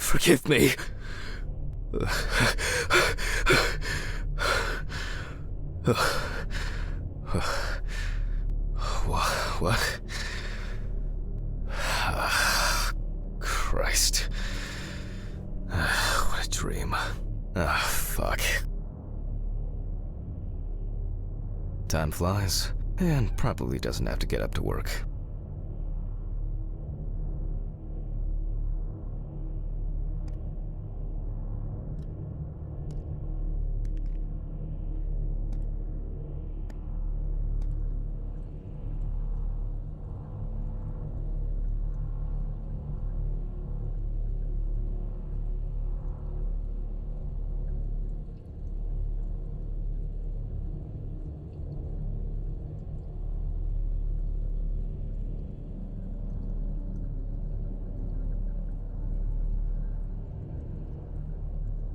Forgive me. What? Christ. What a dream. Fuck. Time flies, and probably doesn't have to get up to work.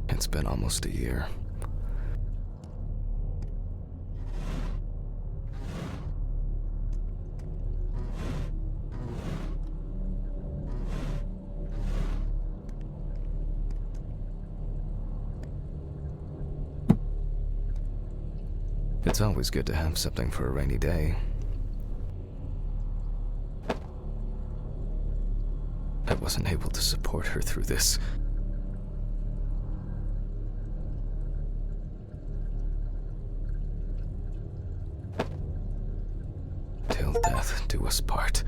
It's been almost a year. It's always good to have something for a rainy day. I wasn't able to support her through this. Till death do us part.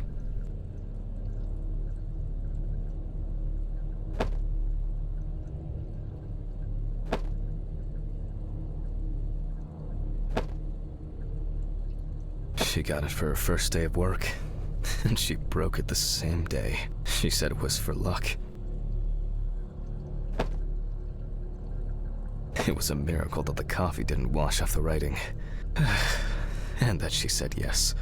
She got it for her first day of work, and she broke it the same day. She said it was for luck. It was a miracle that the coffee didn't wash off the writing, and that she said yes.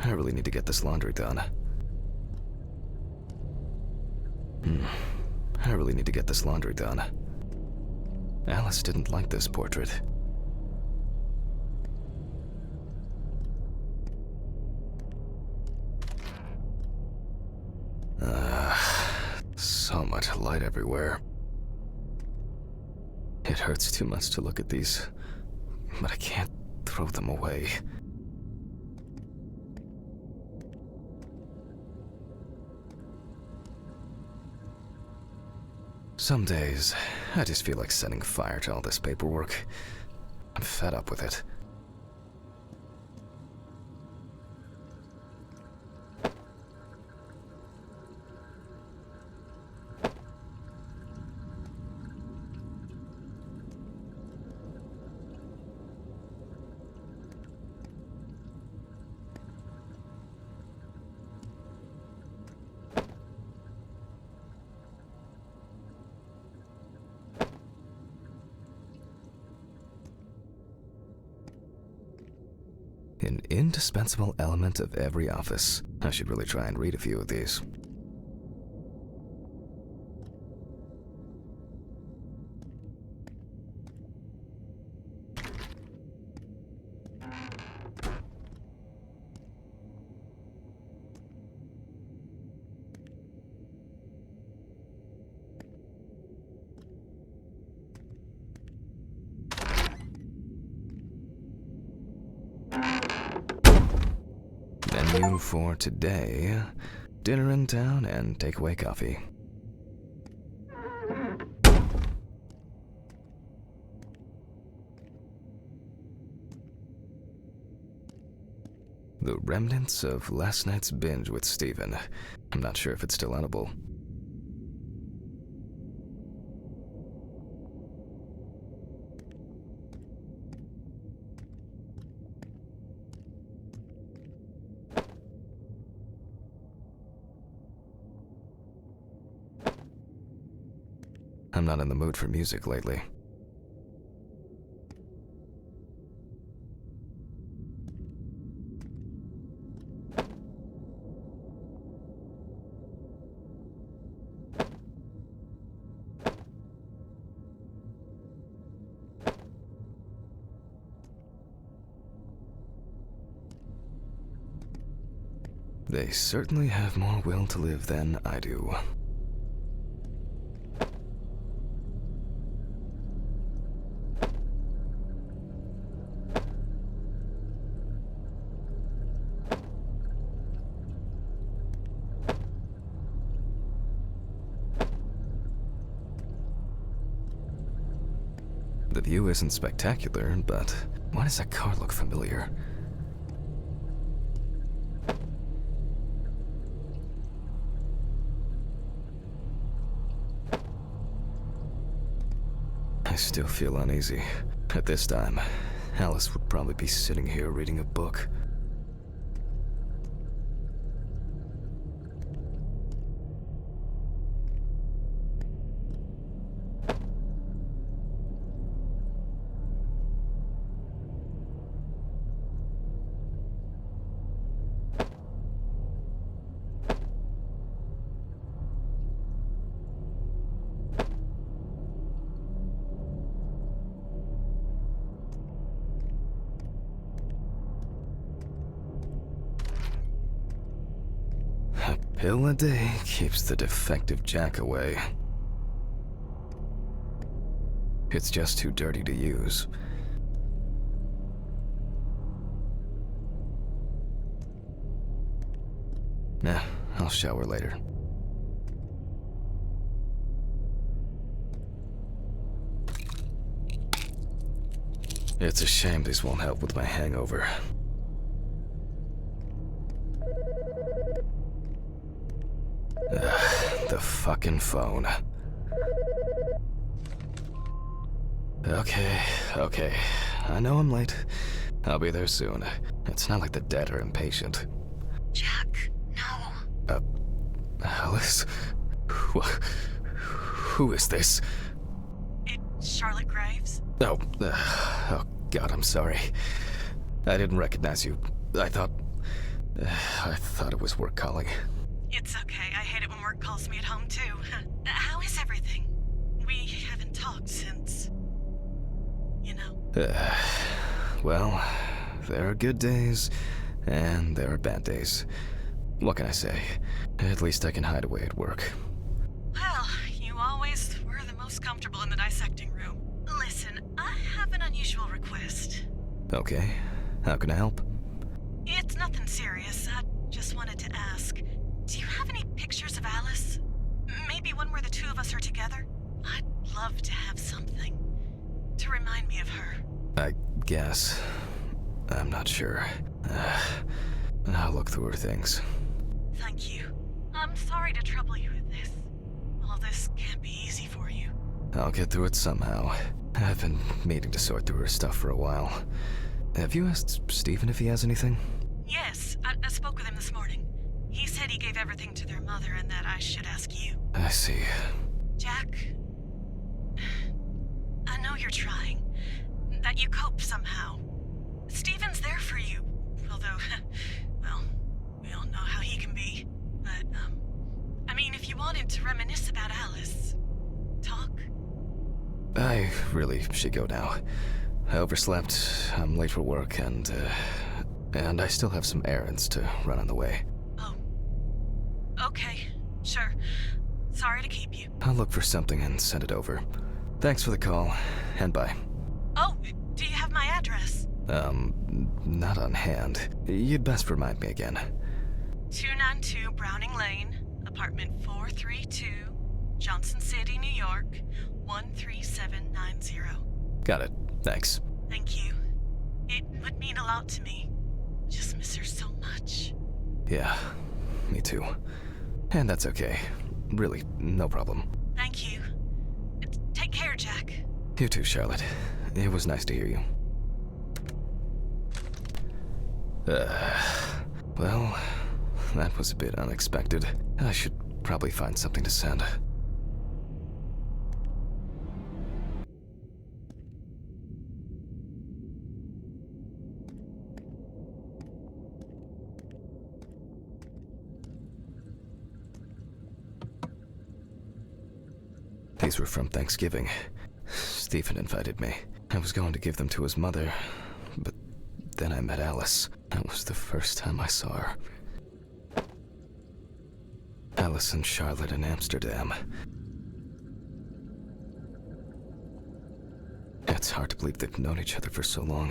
I really need to get this laundry done. I really need to get this laundry done. Alice didn't like this portrait. So much light everywhere. It hurts too much to look at these, but I can't throw them away. Some days, I just feel like setting fire to all this paperwork. I'm fed up with it. An indispensable element of every office. I should really try and read a few of these. Menu for today: dinner in town and takeaway coffee. The remnants of last night's binge with Steven. I'm not sure if it's still edible. I'm not in the mood for music lately. They certainly have more will to live than I do. The view isn't spectacular, but why does that car look familiar? I still feel uneasy. At this time, Alice would probably be sitting here reading a book. A pill a day keeps the defective jack away. It's just too dirty to use. Nah, I'll shower later. It's a shame these won't help with my hangover. The fucking phone. Okay. I know I'm late. I'll be there soon. It's not like the dead are impatient. Jack, no. Alice? Who is this? It's Charlotte Graves. Oh God, I'm sorry. I didn't recognize you. I thought it was work calling. It's okay. I hate it when work calls me at home, too. How is everything? We haven't talked since... you know. Well, there are good days, and there are bad days. What can I say? At least I can hide away at work. Well, you always were the most comfortable in the dissecting room. Listen, I have an unusual request. Okay, how can I help? It's nothing serious. I just wanted to ask. Do you have any pictures of Alice? Maybe one where the two of us are together? I'd love to have something to remind me of her. I guess. I'm not sure. I'll look through her things. Thank you. I'm sorry to trouble you with this. All this can't be easy for you. I'll get through it somehow. I've been meaning to sort through her stuff for a while. Have you asked Stephen if he has anything? Yes, I spoke with him this morning. He said he gave everything to their mother and that I should ask you. I see. Jack, I know you're trying. That you cope somehow. Stephen's there for you. Although, well, we all know how he can be. But, I mean, if you wanted to reminisce about Alice, talk. I really should go now. I overslept, I'm late for work, and I still have some errands to run on the way. Oh. Okay, sure. Sorry to keep you. I'll look for something and send it over. Thanks for the call, and bye. Oh, do you have my address? Not on hand. You'd best remind me again. 292 Browning Lane, apartment 432, Johnson City, New York, 13790. Got it. Thanks. Thank you. It would mean a lot to me. Just miss her so much. Yeah, me too. And that's okay. Really, no problem. Thank you. Take care, Jack. You too, Charlotte. It was nice to hear you. Well, that was a bit unexpected. I should probably find something to send. These were from Thanksgiving. Stephen invited me. I was going to give them to his mother, but then I met Alice. That was the first time I saw her. Alice and Charlotte in Amsterdam. It's hard to believe they've known each other for so long.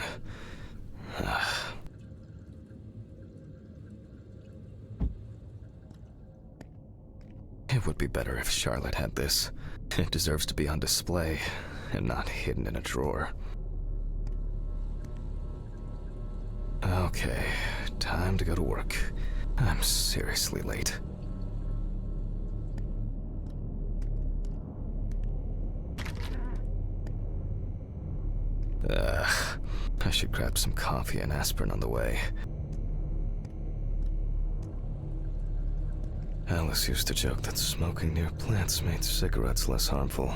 It would be better if Charlotte had this. It deserves to be on display and not hidden in a drawer. Okay, time to go to work. I'm seriously late. I should grab some coffee and aspirin on the way. Alice used to joke that smoking near plants made cigarettes less harmful.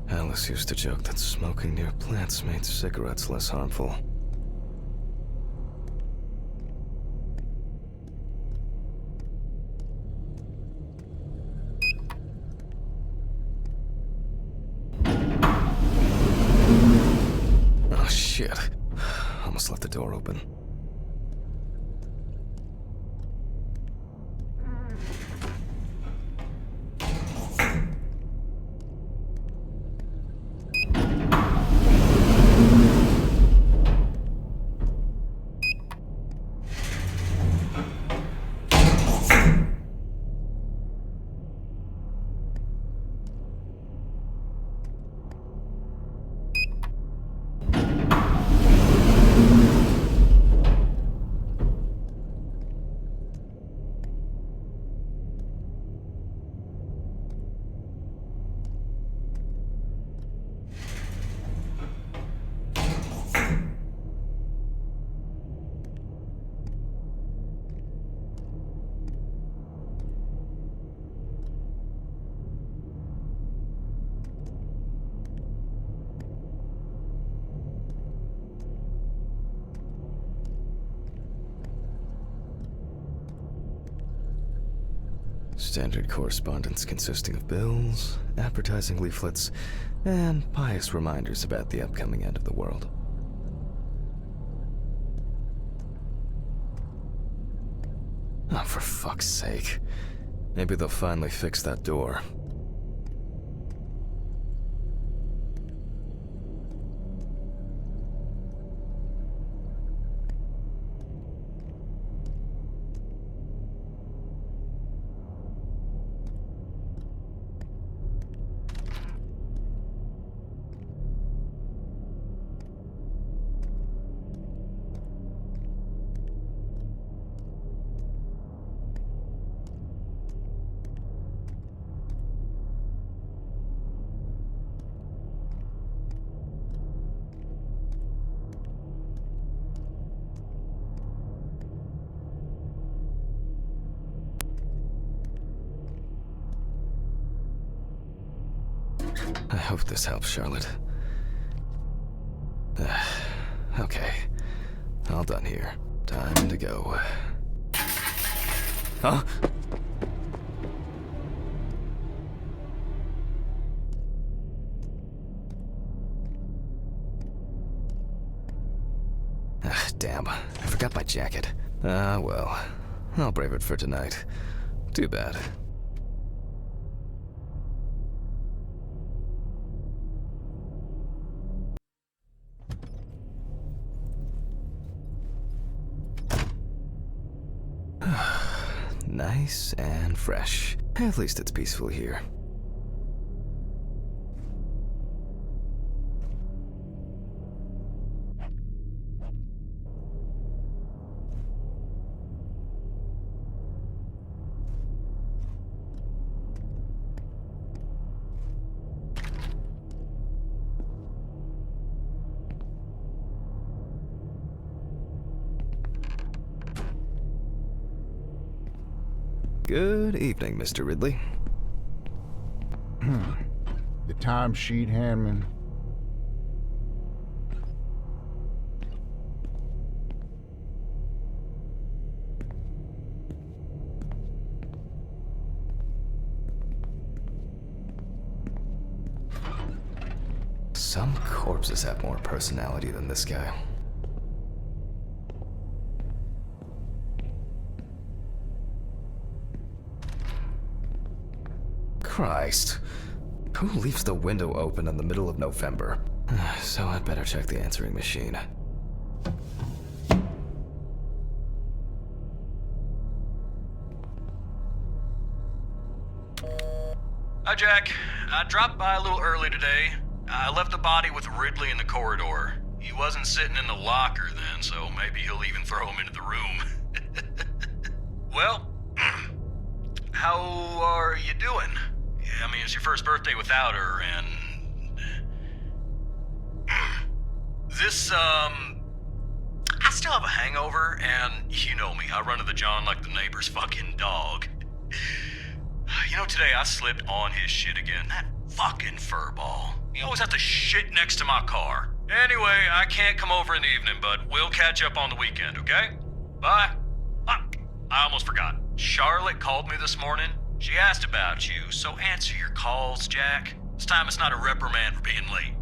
Alice used to joke that smoking near plants made cigarettes less harmful. Oh shit. Almost left the door open. Standard correspondence consisting of bills, advertising leaflets, and pious reminders about the upcoming end of the world. Oh, for fuck's sake. Maybe they'll finally fix that door. I hope this helps, Charlotte. Okay. All done here. Time to go. Huh? Damn. I forgot my jacket. Well. I'll brave it for tonight. Too bad. Nice and fresh. At least it's peaceful here. Good evening, Mr. Ridley. The timesheet, Handman. Some corpses have more personality than this guy. Christ. Who leaves the window open in the middle of November? So I'd better check the answering machine. Hi, Jack. I dropped by a little early today. I left the body with Ridley in the corridor. He wasn't sitting in the locker then, so maybe he'll even throw him into the room. Well, how are you doing? I mean, it's your first birthday without her, and... I still have a hangover, and you know me, I run to the John like the neighbor's fucking dog. You know, today I slipped on his shit again. That fucking furball. He always has to shit next to my car. Anyway, I can't come over in the evening, but we'll catch up on the weekend, okay? Bye. I almost forgot. Charlotte called me this morning. She asked about you, so answer your calls, Jack. This time it's not a reprimand for being late.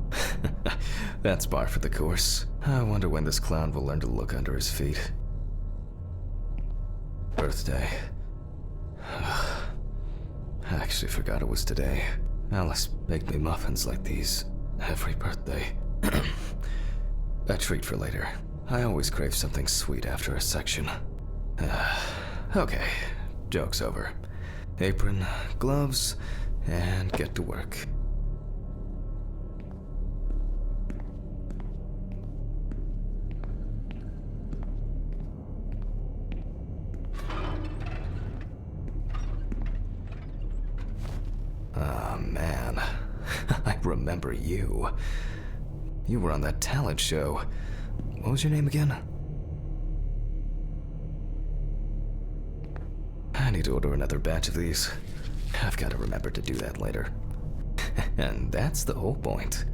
That's par for the course. I wonder when this clown will learn to look under his feet. Birthday. I actually forgot it was today. Alice baked me muffins like these every birthday. A treat for later. I always crave something sweet after a section. Okay, joke's over. Apron, gloves, and get to work. Ah, man. I remember you. You were on that talent show. What was your name again? I need to order another batch of these. I've got to remember to do that later. And that's the whole point.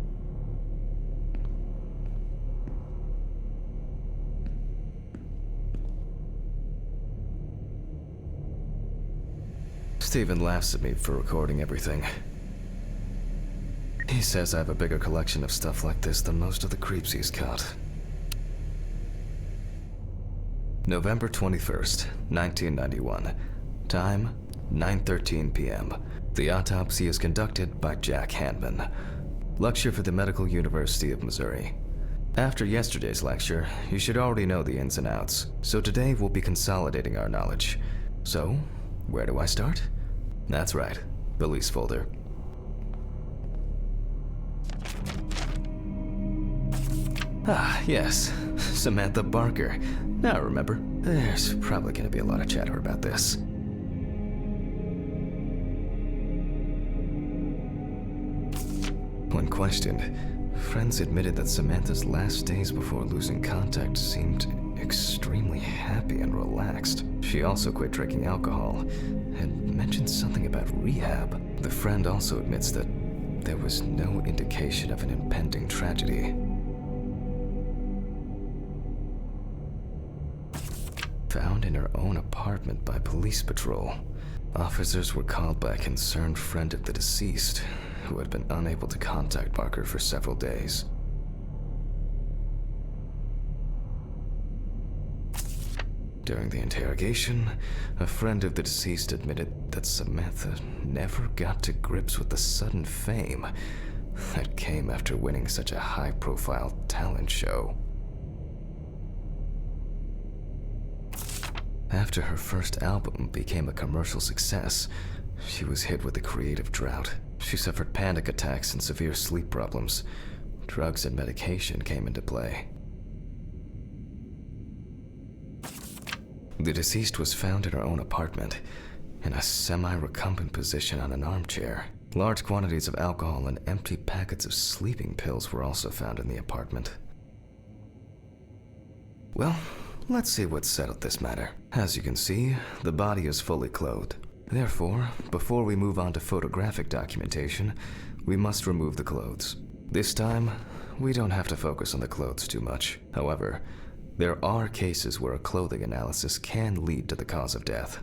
Steven laughs at me for recording everything. He says I have a bigger collection of stuff like this than most of the creeps he's caught. November 21st, 1991. Time, 9:13 p.m. The autopsy is conducted by Jack Hanman. Lecture for the Medical University of Missouri. After yesterday's lecture, you should already know the ins and outs, so today we'll be consolidating our knowledge. So, where do I start? That's right, police folder. Ah, yes, Samantha Barker. Now I remember. There's probably going to be a lot of chatter about this. When questioned, friends admitted that Samantha's last days before losing contact seemed extremely happy and relaxed. She also quit drinking alcohol and mentioned something about rehab. The friend also admits that there was no indication of an impending tragedy. Found in her own apartment by police patrol. Officers were called by a concerned friend of the deceased, who had been unable to contact Barker for several days. During the interrogation, a friend of the deceased admitted that Samantha never got to grips with the sudden fame that came after winning such a high-profile talent show. After her first album became a commercial success, she was hit with a creative drought. She suffered panic attacks and severe sleep problems. Drugs and medication came into play. The deceased was found in her own apartment, in a semi-recumbent position on an armchair. Large quantities of alcohol and empty packets of sleeping pills were also found in the apartment. Well, let's see what settled this matter. As you can see, the body is fully clothed. Therefore, before we move on to photographic documentation, we must remove the clothes. This time, we don't have to focus on the clothes too much. However, there are cases where a clothing analysis can lead to the cause of death.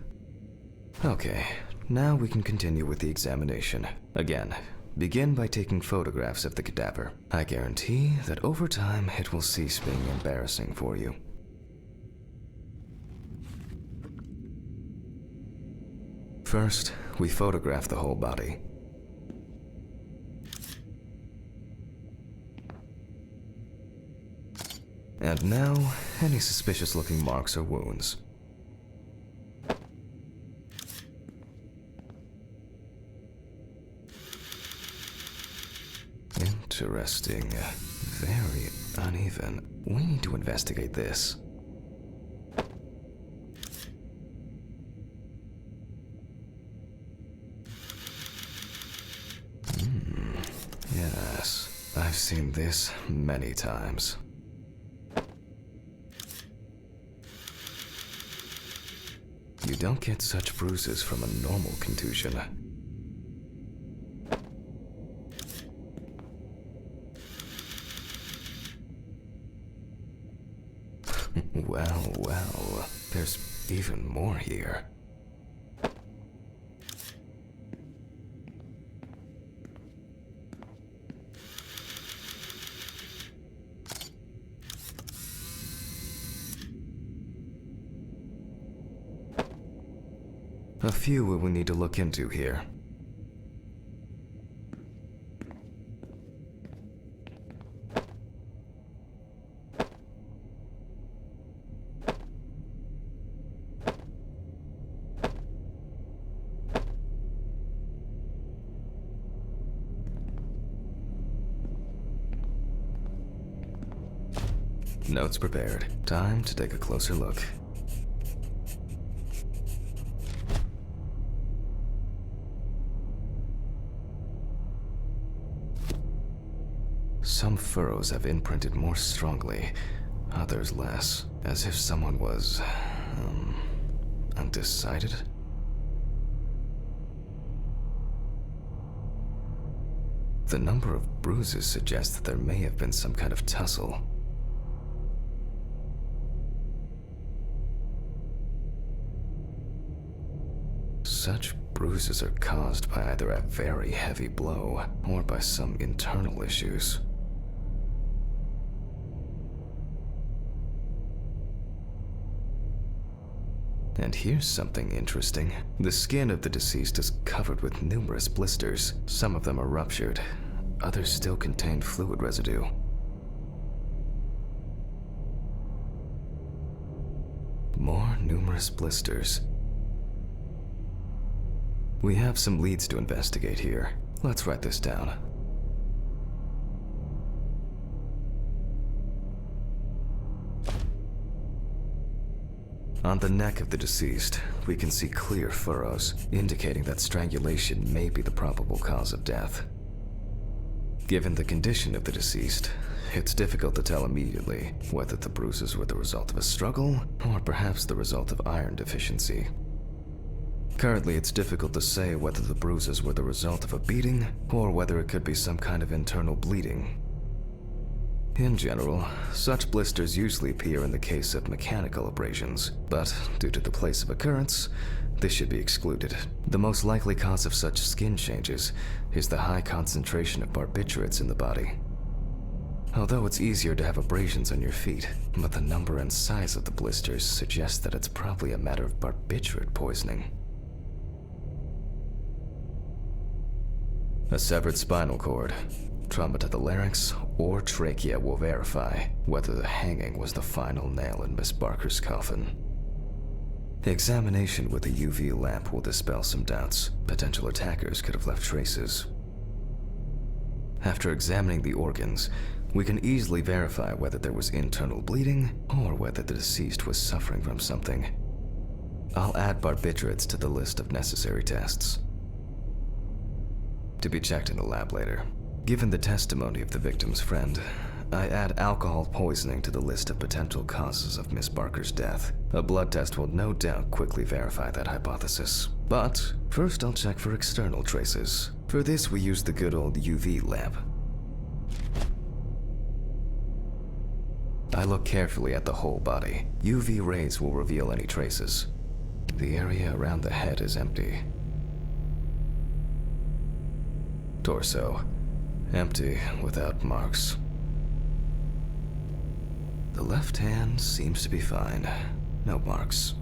Okay, now we can continue with the examination. Again, begin by taking photographs of the cadaver. I guarantee that over time it will cease being embarrassing for you. First, we photograph the whole body. And now, any suspicious-looking marks or wounds. Interesting. Very uneven. We need to investigate this. Yes, I've seen this many times. You don't get such bruises from a normal contusion. Well, there's even more here. A few we will need to look into here. Notes prepared. Time to take a closer look. Some furrows have imprinted more strongly, others less, as if someone was, undecided. The number of bruises suggests that there may have been some kind of tussle. Such bruises are caused by either a very heavy blow or by some internal issues. And here's something interesting. The skin of the deceased is covered with numerous blisters. Some of them are ruptured, others still contain fluid residue. More numerous blisters. We have some leads to investigate here. Let's write this down. On the neck of the deceased, we can see clear furrows, indicating that strangulation may be the probable cause of death. Given the condition of the deceased, it's difficult to tell immediately whether the bruises were the result of a struggle or perhaps the result of iron deficiency. Currently, it's difficult to say whether the bruises were the result of a beating or whether it could be some kind of internal bleeding. In general, such blisters usually appear in the case of mechanical abrasions, but due to the place of occurrence, this should be excluded. The most likely cause of such skin changes is the high concentration of barbiturates in the body. Although it's easier to have abrasions on your feet, but the number and size of the blisters suggests that it's probably a matter of barbiturate poisoning. A severed spinal cord, trauma to the larynx, or trachea will verify whether the hanging was the final nail in Miss Barker's coffin. Examination with a UV lamp will dispel some doubts. Potential attackers could have left traces. After examining the organs, we can easily verify whether there was internal bleeding or whether the deceased was suffering from something. I'll add barbiturates to the list of necessary tests, to be checked in the lab later. Given the testimony of the victim's friend, I add alcohol poisoning to the list of potential causes of Miss Barker's death. A blood test will no doubt quickly verify that hypothesis. But first I'll check for external traces. For this we use the good old UV lamp. I look carefully at the whole body. UV rays will reveal any traces. The area around the head is empty. Torso, empty without marks. The left hand seems to be fine, no marks.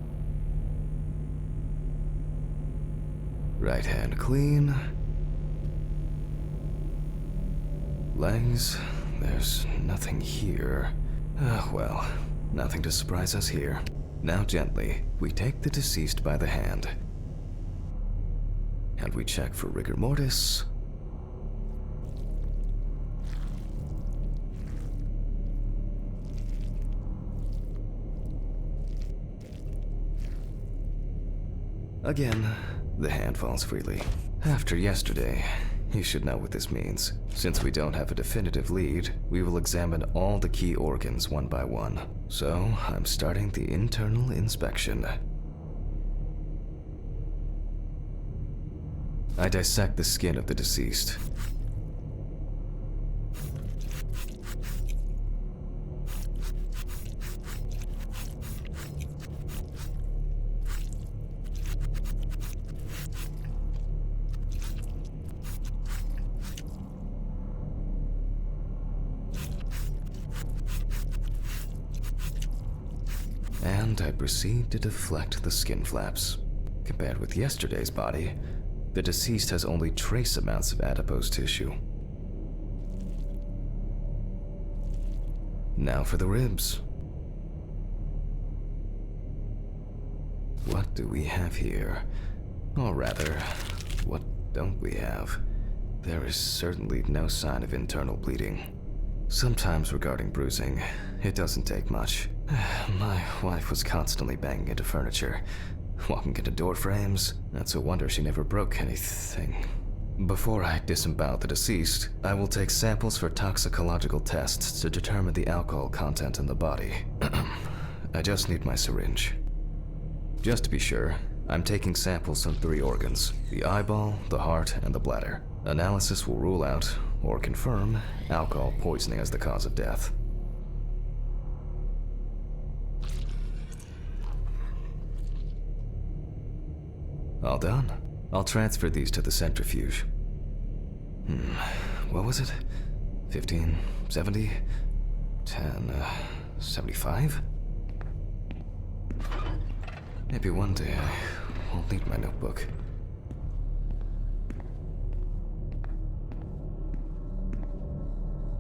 Right hand clean. Legs, there's nothing here. Well, nothing to surprise us here. Now gently, we take the deceased by the hand. And we check for rigor mortis. Again, the hand falls freely. After yesterday, you should know what this means. Since we don't have a definitive lead, we will examine all the key organs one by one. So, I'm starting the internal inspection. I dissect the skin of the deceased. And I proceed to deflect the skin flaps. Compared with yesterday's body, the deceased has only trace amounts of adipose tissue. Now for the ribs. What do we have here? Or rather, what don't we have? There is certainly no sign of internal bleeding. Sometimes regarding bruising, it doesn't take much. My wife was constantly banging into furniture, walking into door frames. That's a wonder she never broke anything. Before I disembowel the deceased, I will take samples for toxicological tests to determine the alcohol content in the body. I just need my syringe. Just to be sure, I'm taking samples from 3 organs: the eyeball, the heart, and the bladder. Analysis will rule out, or confirm, alcohol poisoning as the cause of death. All done. I'll transfer these to the centrifuge. What was it? 15, 70, 10, 75? Maybe one day I won't need my notebook.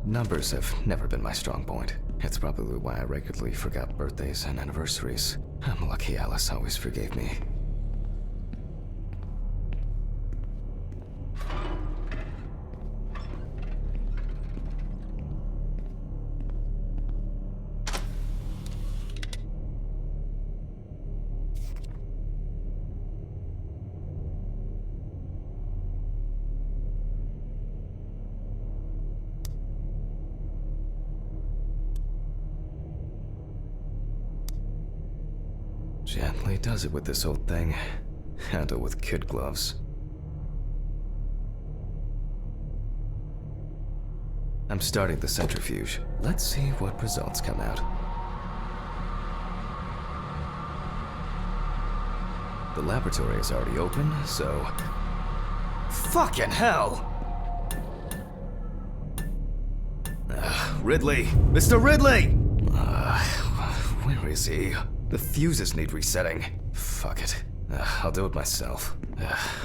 Numbers have never been my strong point. It's probably why I regularly forgot birthdays and anniversaries. I'm lucky Alice always forgave me. Gently does it with this old thing. Handle with kid gloves. I'm starting the centrifuge. Let's see what results come out. The laboratory is already open, so... Fucking hell! Ridley! Mr. Ridley! Where is he? The fuses need resetting. Fuck it. I'll do it myself.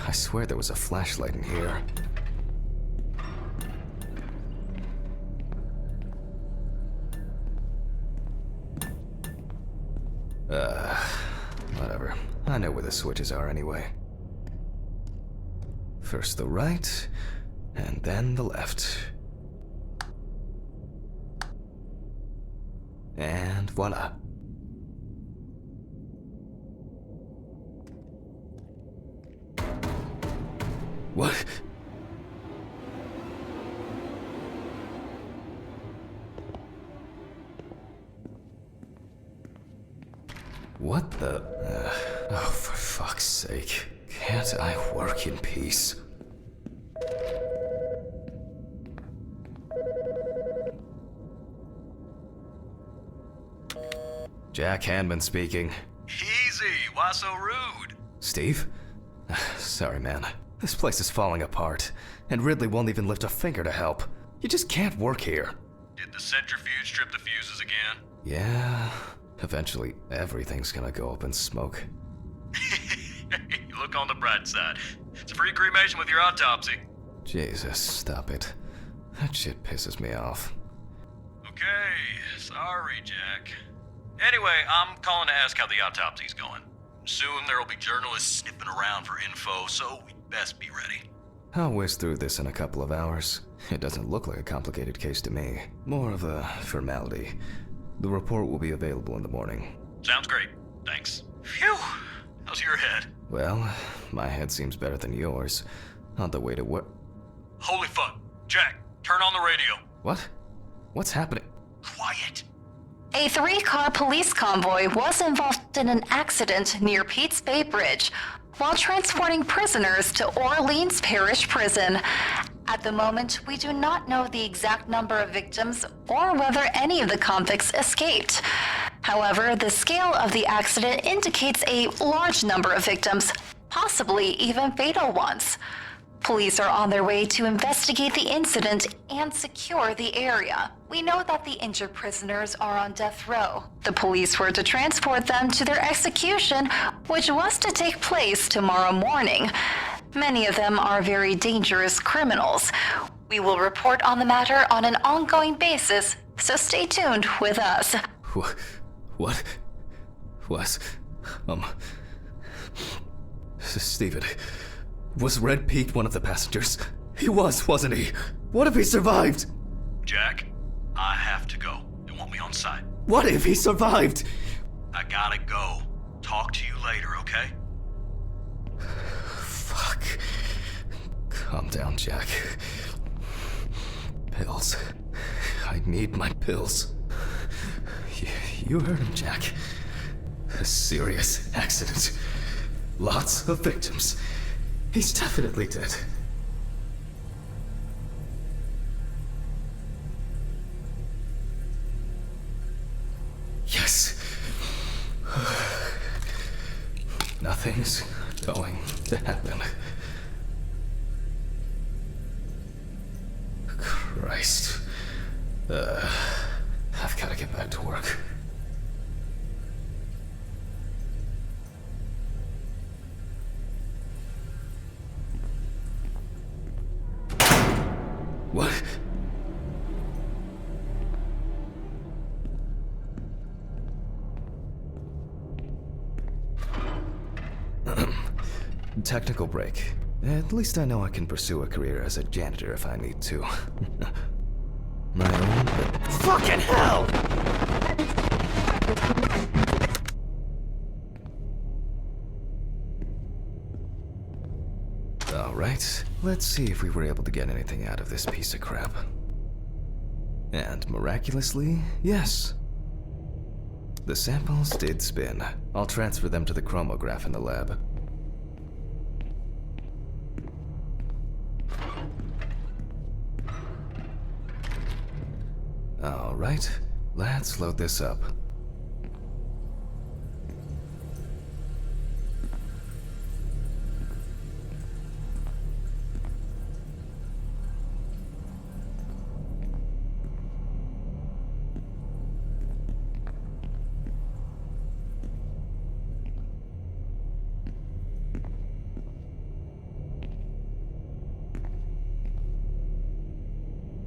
I swear there was a flashlight in here. Whatever. I know where the switches are anyway. First the right, and then the left. And voila. What? What the? Oh, for fuck's sake. Can't I work in peace? Jack Hanman speaking. Easy, why so rude? Steve? Sorry, man. This place is falling apart, and Ridley won't even lift a finger to help. You just can't work here. Did the centrifuge strip the fuses again? Yeah, eventually everything's gonna go up in smoke. Look on the bright side. It's a free cremation with your autopsy. Jesus, stop it. That shit pisses me off. Okay, sorry, Jack. Anyway, I'm calling to ask how the autopsy's going. Soon there'll be journalists sniffing around for info, so we'd best be ready. I'll whiz through this in a couple of hours. It doesn't look like a complicated case to me. More of a formality. The report will be available in the morning. Sounds great. Thanks. Phew! How's your head? Well, my head seems better than yours. On the way to work. Holy fuck. Jack, turn on the radio. What? What's happening? Quiet. A 3-car police convoy was involved in an accident near Pete's Bay Bridge while transporting prisoners to Orleans Parish Prison. At the moment, we do not know the exact number of victims or whether any of the convicts escaped. However, the scale of the accident indicates a large number of victims, possibly even fatal ones. Police are on their way to investigate the incident and secure the area. We know that the injured prisoners are on death row. The police were to transport them to their execution, which was to take place tomorrow morning. Many of them are very dangerous criminals. We will report on the matter on an ongoing basis, so stay tuned with us. What? Steven, was Red Pete one of the passengers? He was, wasn't he? What if he survived? Jack, I have to go. They want me on site. What if he survived? I gotta go. Talk to you later, okay? Fuck. Calm down, Jack. Pills. I need my pills. You heard him, Jack. A serious accident. Lots of victims. He's definitely dead. Yes. Nothing's going to happen. Christ. I've got to get back to work. What? Technical break. At least I know I can pursue a career as a janitor if I need to. My own, but fucking hell! Alright, let's see if we were able to get anything out of this piece of crap. And miraculously, yes. The samples did spin. I'll transfer them to the chromograph in the lab. Alright, let's load this up.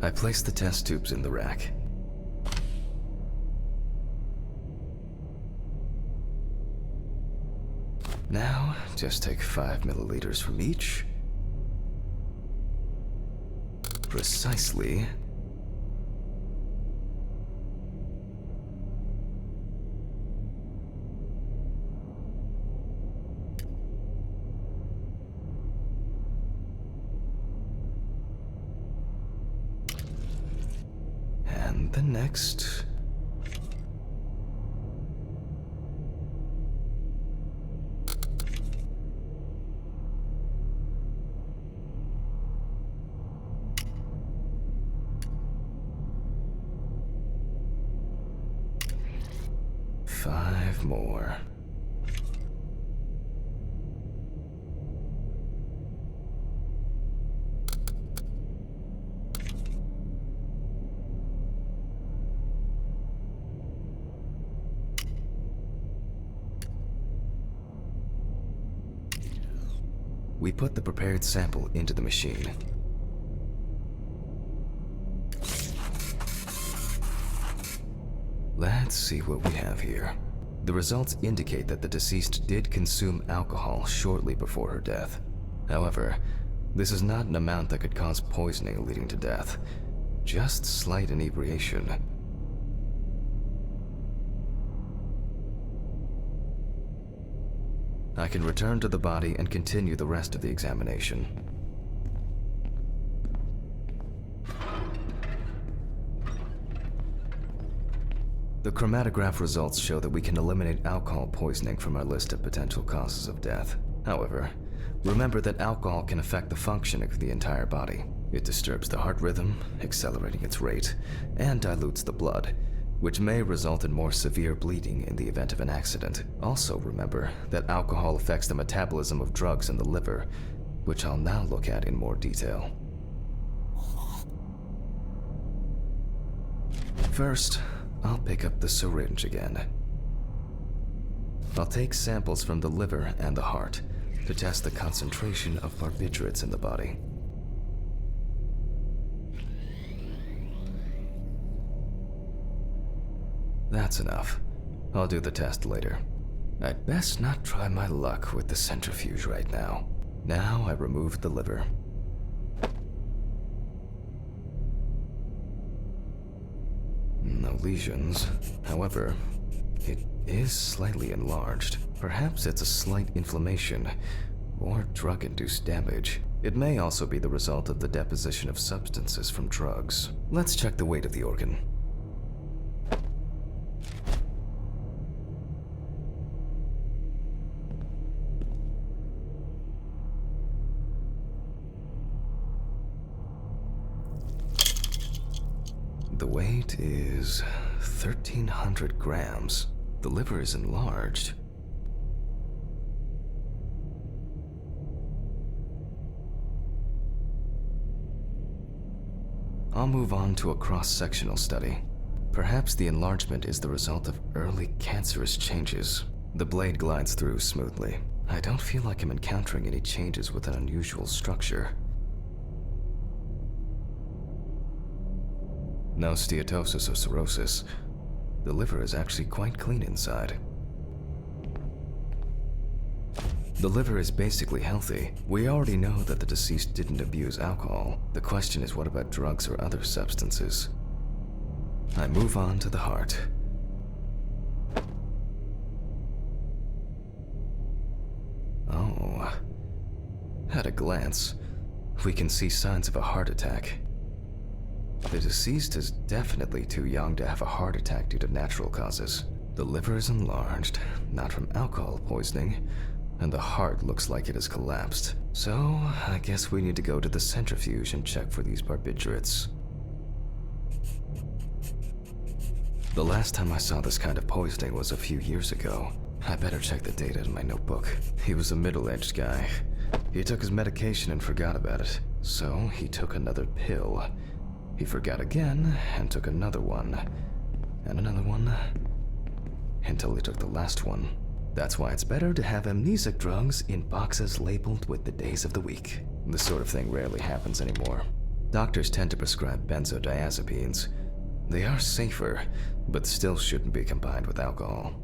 I placed the test tubes in the rack. Now, just take 5 milliliters from each. Precisely. And the next. Five more. we put the prepared sample into the machine. Let's see what we have here. The results indicate that the deceased did consume alcohol shortly before her death. However, this is not an amount that could cause poisoning leading to death, just slight inebriation. I can return to the body and continue the rest of the examination. The chromatograph results show that we can eliminate alcohol poisoning from our list of potential causes of death. However, remember that alcohol can affect the functioning of the entire body. It disturbs the heart rhythm, accelerating its rate, and dilutes the blood, which may result in more severe bleeding in the event of an accident. Also remember that alcohol affects the metabolism of drugs in the liver, which I'll now look at in more detail. First, I'll pick up the syringe again. I'll take samples from the liver and the heart to test the concentration of barbiturates in the body. That's enough. I'll do the test later. I'd best not try my luck with the centrifuge right now. Now I remove the liver. No lesions. However, it is slightly enlarged. Perhaps it's a slight inflammation or drug-induced damage. It may also be the result of the deposition of substances from drugs. Let's check the weight of the organ. The weight is 1,300 grams. The liver is enlarged. I'll move on to a cross-sectional study. Perhaps the enlargement is the result of early cancerous changes. The blade glides through smoothly. I don't feel like I'm encountering any changes with an unusual structure. No steatosis or cirrhosis. The liver is actually quite clean inside. The liver is basically healthy. We already know that the deceased didn't abuse alcohol. The question is, what about drugs or other substances? I move on to the heart. Oh. At a glance, we can see signs of a heart attack. The deceased is definitely too young to have a heart attack due to natural causes. The liver is enlarged, not from alcohol poisoning, and the heart looks like it has collapsed. So, I guess we need to go to the centrifuge and check for these barbiturates. The last time I saw this kind of poisoning was a few years ago. I better check the data in my notebook. He was a middle-aged guy. He took his medication and forgot about it, so he took another pill. He forgot again and took another one, and another one, until he took the last one. That's why it's better to have amnesic drugs in boxes labeled with the days of the week. This sort of thing rarely happens anymore. Doctors tend to prescribe benzodiazepines. They are safer, but still shouldn't be combined with alcohol.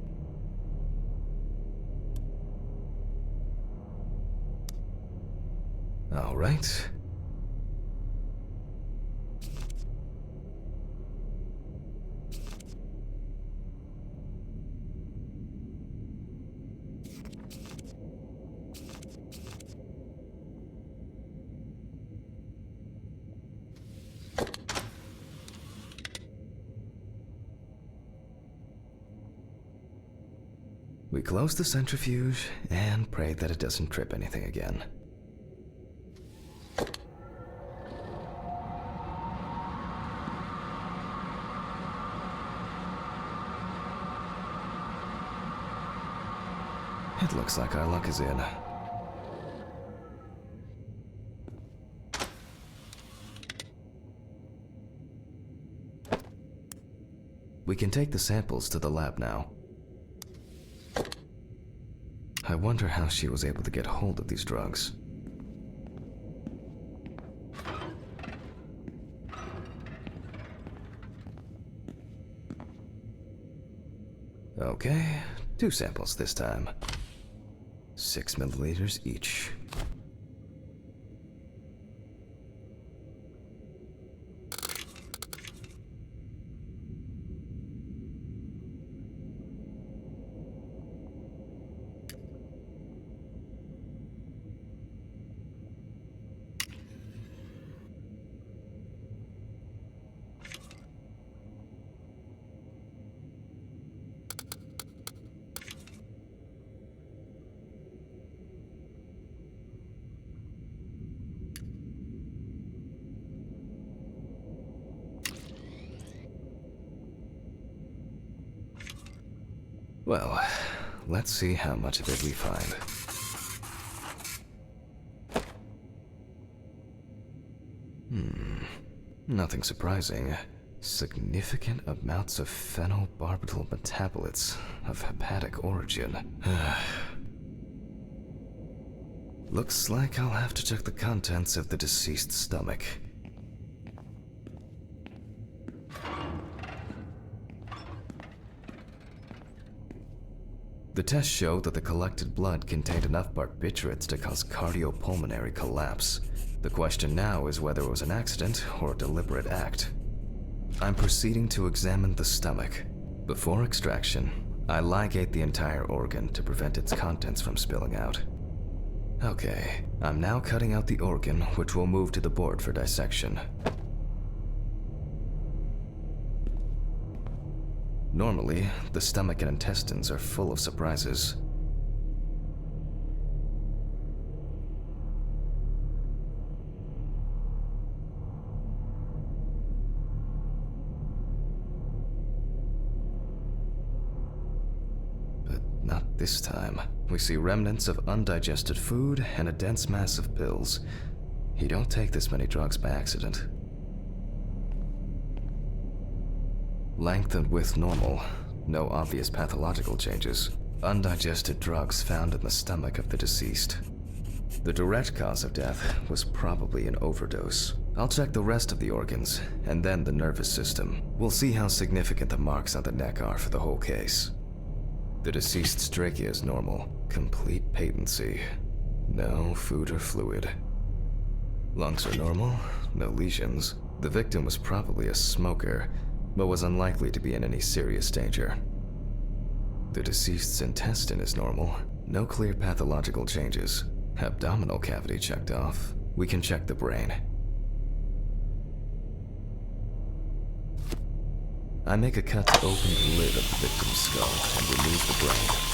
All right. We close the centrifuge and pray that it doesn't trip anything again. It looks like our luck is in. We can take the samples to the lab now. I wonder how she was able to get hold of these drugs. Okay, 2 samples this time. 6 milliliters each. Well, let's see how much of it we find. Nothing surprising. Significant amounts of phenobarbital metabolites of hepatic origin. Looks like I'll have to check the contents of the deceased's stomach. The tests showed that the collected blood contained enough barbiturates to cause cardiopulmonary collapse. The question now is whether it was an accident or a deliberate act. I'm proceeding to examine the stomach. Before extraction, I ligate the entire organ to prevent its contents from spilling out. Okay, I'm now cutting out the organ, which will move to the board for dissection. Normally, the stomach and intestines are full of surprises. But not this time. We see remnants of undigested food and a dense mass of pills. You don't take this many drugs by accident. Length and width normal. No obvious pathological changes. Undigested drugs found in the stomach of the deceased. The direct cause of death was probably an overdose. I'll check the rest of the organs, and then the nervous system. We'll see how significant the marks on the neck are for the whole case. The deceased's trachea is normal. Complete patency. No food or fluid. Lungs are normal. No lesions. The victim was probably a smoker, but was unlikely to be in any serious danger. The deceased's intestine is normal. No clear pathological changes. Abdominal cavity checked off. We can check the brain. I make a cut to open the lid of the victim's skull and remove the brain.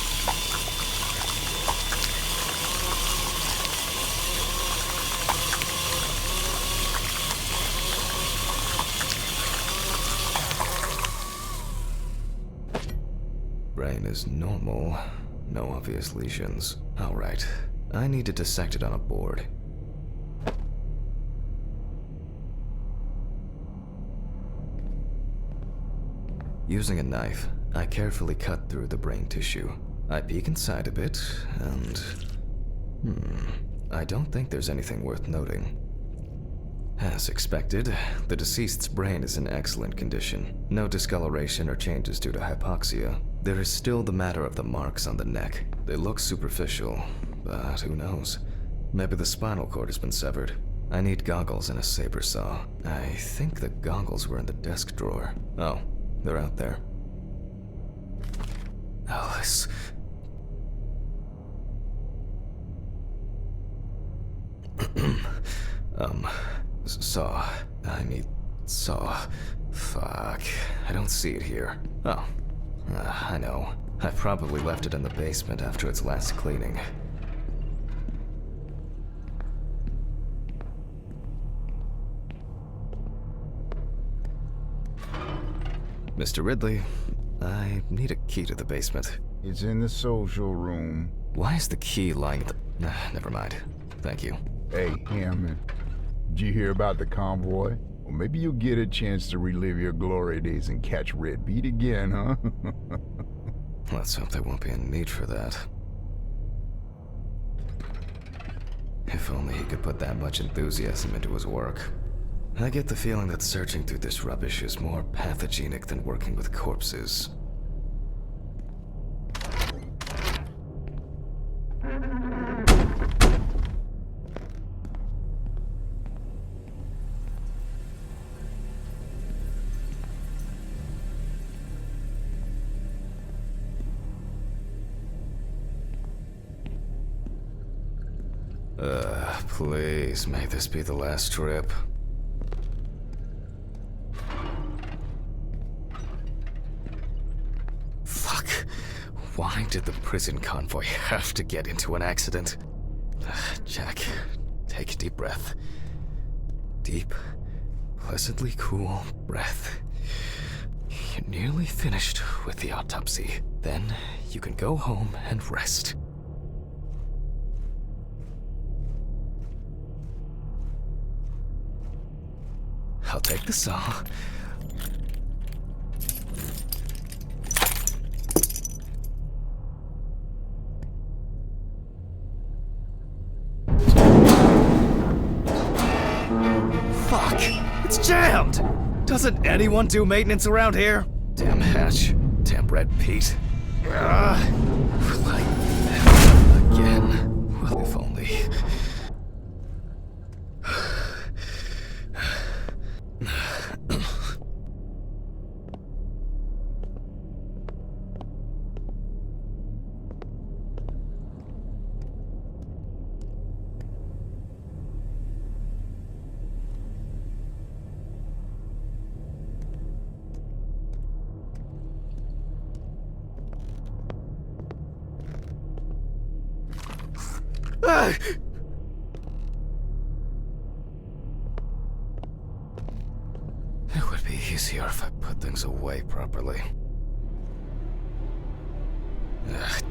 Brain is normal. No obvious lesions. Alright. I need to dissect it on a board. Using a knife, I carefully cut through the brain tissue. I peek inside a bit, and... I don't think there's anything worth noting. As expected, the deceased's brain is in excellent condition. No discoloration or changes due to hypoxia. There is still the matter of the marks on the neck. They look superficial, but who knows? Maybe the spinal cord has been severed. I need goggles and a saber saw. I think the goggles were in the desk drawer. Oh, they're out there. Alice. Saw. I need saw. Fuck. I don't see it here. Oh. I know. I probably left it in the basement after its last cleaning. Mr. Ridley, I need a key to the basement. It's in the social room. Why is the key lying at the... never mind. Thank you. Hey, Hammond. Did you hear about the convoy? Well, maybe you'll get a chance to relive your glory days and catch Red Beat again, huh? Let's hope there won't be a need for that. If only he could put that much enthusiasm into his work. I get the feeling that searching through this rubbish is more pathogenic than working with corpses. Please, may this be the last trip. Fuck. Why did the prison convoy have to get into an accident? Jack, take a deep breath. Deep, pleasantly cool breath. You're nearly finished with the autopsy. Then you can go home and rest. I'll take the saw. Fuck! It's jammed! Doesn't anyone do maintenance around here? Damn hatch. Damn red Pete. Again. Well, if only. It would be easier if I put things away properly.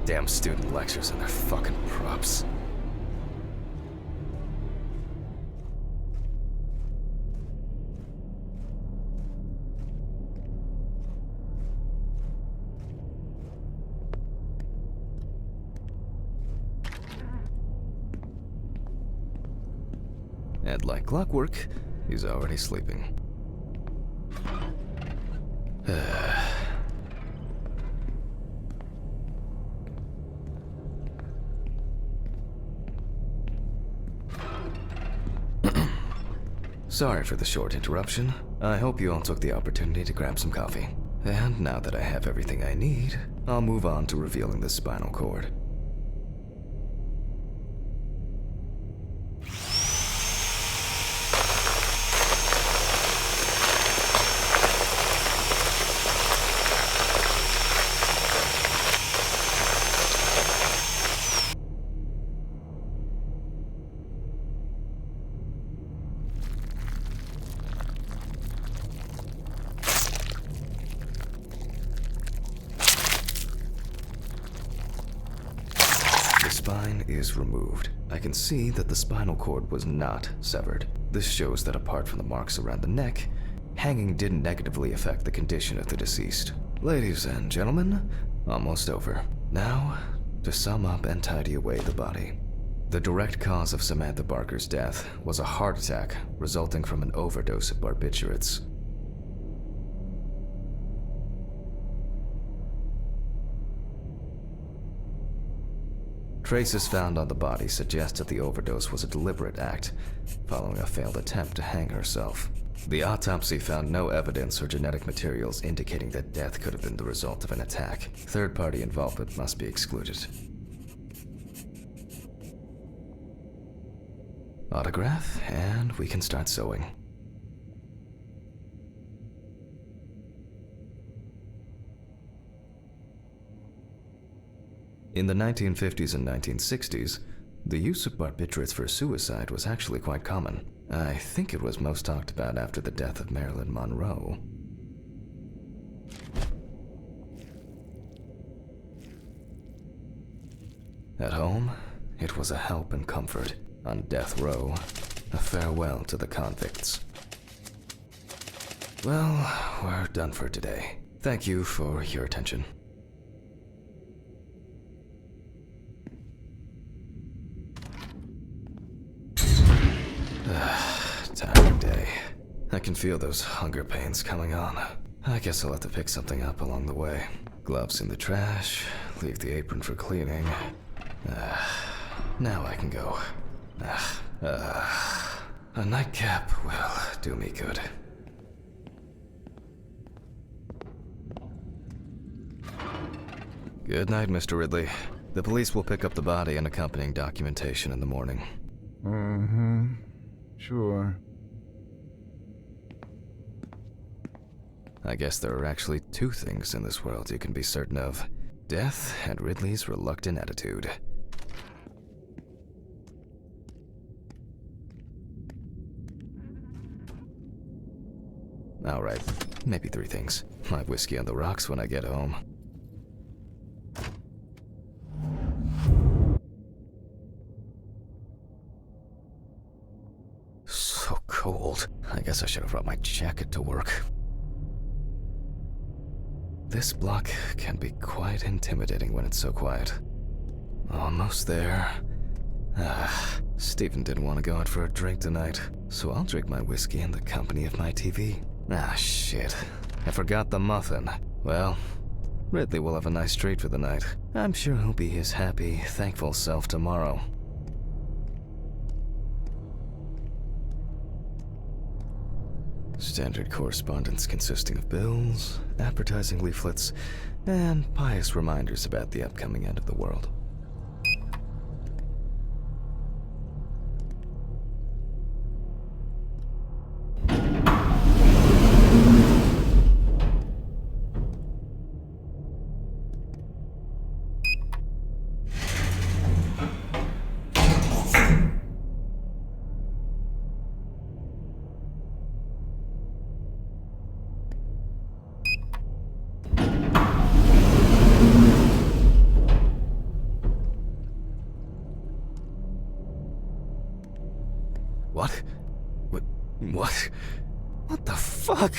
Damn student lectures and their fucking props. And like clockwork, he's already sleeping. Sorry for the short interruption. I hope you all took the opportunity to grab some coffee. And now that I have everything I need, I'll move on to revealing the spinal cord. Spine is removed. I can see that the spinal cord was not severed. This shows that apart from the marks around the neck, hanging didn't negatively affect the condition of the deceased. Ladies and gentlemen, almost over. Now, to sum up and tidy away the body. The direct cause of Samantha Barker's death was a heart attack resulting from an overdose of barbiturates. Traces found on the body suggest that the overdose was a deliberate act, following a failed attempt to hang herself. The autopsy found no evidence or genetic materials indicating that death could have been the result of an attack. Third-party involvement must be excluded. Autograph, and we can start sewing. In the 1950s and 1960s, the use of barbiturates for suicide was actually quite common. I think it was most talked about after the death of Marilyn Monroe. At home, it was a help and comfort. On death row, a farewell to the convicts. Well, we're done for today. Thank you for your attention. Tiring day. I can feel those hunger pains coming on. I guess I'll have to pick something up along the way. Gloves in the trash, leave the apron for cleaning. Now I can go. A nightcap will do me good. Good night, Mr. Ridley. The police will pick up the body and accompanying documentation in the morning. Mm-hmm. Sure. I guess there are actually two things in this world you can be certain of. Death and Ridley's reluctant attitude. Alright, maybe three things. My whiskey on the rocks when I get home. So cold. I guess I should have brought my jacket to work. This block can be quite intimidating when it's so quiet. Almost there. Stephen didn't want to go out for a drink tonight, so I'll drink my whiskey in the company of my TV. Shit. I forgot the muffin. Well, Ridley will have a nice treat for the night. I'm sure he'll be his happy, thankful self tomorrow. Standard correspondence consisting of bills, advertising leaflets, and pious reminders about the upcoming end of the world. What? What? What the fuck?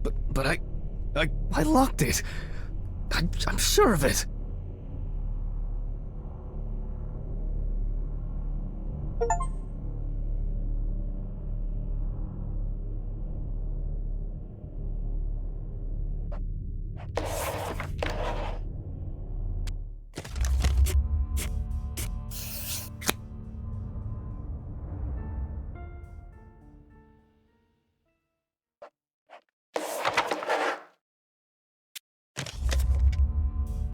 But I locked it. I'm sure of it.